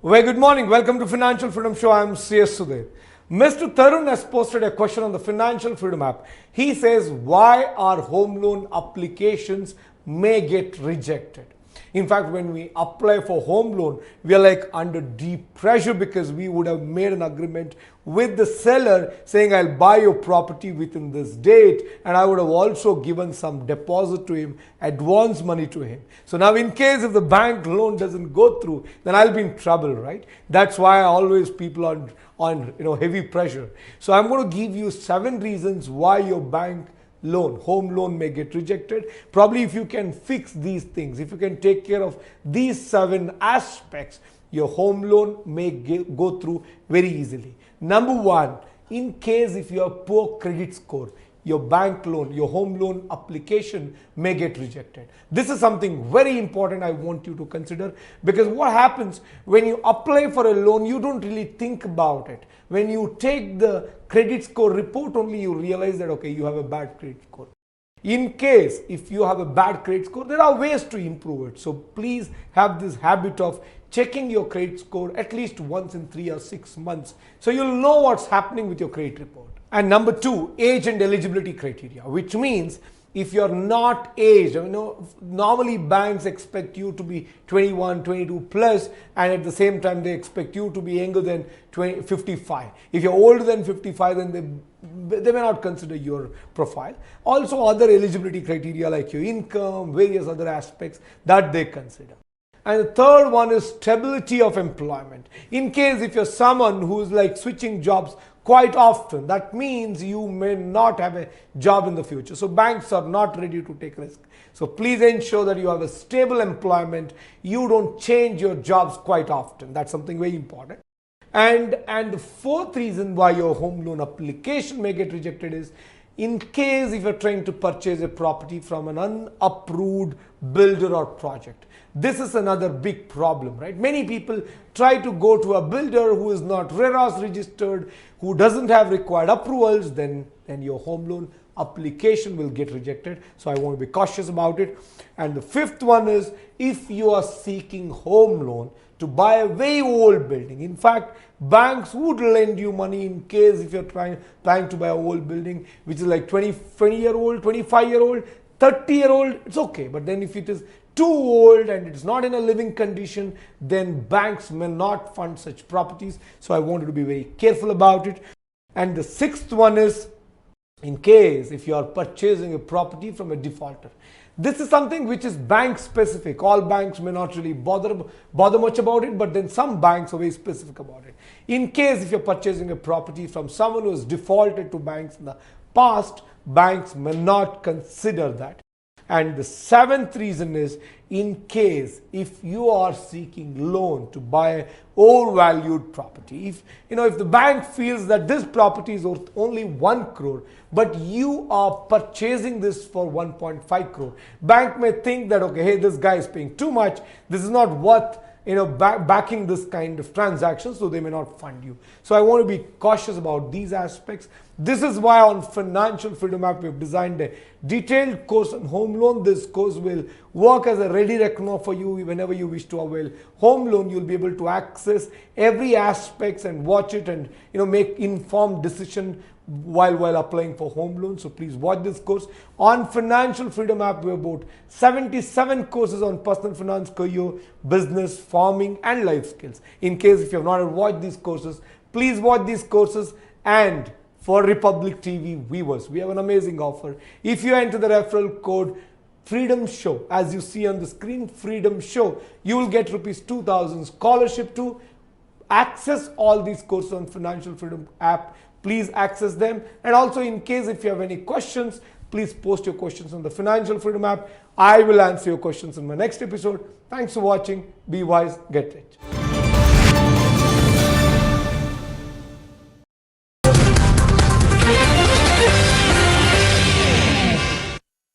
Very good morning. Welcome to Financial Freedom Show. I am CS Sudhir. Mr. Tarun has posted a question on the Financial Freedom app. He says, why our home loan applications may get rejected? In fact, when we apply for home loan, we are like under deep pressure because we would have made an agreement with the seller saying, I'll buy your property within this date, and I would have also given some deposit to him, advance money to him. So now in case if the bank loan doesn't go through, then I'll be in trouble, right? That's why always people are on heavy pressure. So I'm going to give you 7 reasons why your bank loan, home loan may get rejected. Probably if you can fix these things, if you can take care of these 7 aspects, your home loan may go through very easily. Number 1, in case if you have poor credit score, your bank loan, your home loan application may get rejected. This is something very important I want you to consider, because what happens when you apply for a loan, you don't really think about it. When you take the credit score report only, you realize that, okay, you have a bad credit score. In case if you have a bad credit score, there are ways to improve it. So please have this habit of checking your credit score at least once in 3 or 6 months, so you'll know what's happening with your credit report. And number 2, age and eligibility criteria, which means if you're not aged, normally banks expect you to be 21, 22 plus, and at the same time they expect you to be younger than 55. If you're older than 55, then they may not consider your profile. Also other eligibility criteria like your income, various other aspects that they consider. And the third one is stability of employment. In case if you're someone who is like switching jobs quite often, that means you may not have a job in the future. So banks are not ready to take risk. So please ensure that you have a stable employment. You don't change your jobs quite often. That's something very important. And the 4th reason why your home loan application may get rejected is in case if you're trying to purchase a property from an unapproved builder or project. This is another big problem, right? Many people try to go to a builder who is not RERAs registered, who doesn't have required approvals, then your home loan application will get rejected. So I want to be cautious about it. And the 5th one is if you are seeking home loan to buy a very old building. In fact, banks would lend you money in case if you're trying to buy an old building which is like 20-year-old, 25-year-old, 30-year-old, it's okay. But then if it is too old and it's not in a living condition, then banks may not fund such properties. So I wanted to be very careful about it. And the 6th one is in case if you are purchasing a property from a defaulter. This is something which is bank specific. All banks may not really bother much about it, but then some banks are very specific about it. In case if you're purchasing a property from someone who has defaulted to banks in the past, banks may not consider that. And the 7th reason is in case if you are seeking loan to buy an overvalued property. If the bank feels that this property is worth only 1 crore, but you are purchasing this for 1.5 crore, bank may think that, okay, hey, this guy is paying too much. This is not worth backing this kind of transaction, so they may not fund you. So I want to be cautious about these aspects. This is why on Financial Freedom app we've designed a detailed course on home loan. This course will work as a ready reckoner for you whenever you wish to avail home loan. You'll be able to access every aspects and watch it and make informed decision while applying for home loans. So please watch this course. On Financial Freedom app, we have about 77 courses on personal finance, career, business, farming and life skills. In case if you have not watched these courses, please watch these courses. And for Republic TV viewers, we have an amazing offer. If you enter the referral code Freedom Show, as you see on the screen, Freedom Show, you will get rupees 2,000 scholarship to access all these courses on Financial Freedom app. Please access them. And also in case if you have any questions, please post your questions on the Financial Freedom app. I will answer your questions in my next episode. Thanks for watching. Be wise, get rich.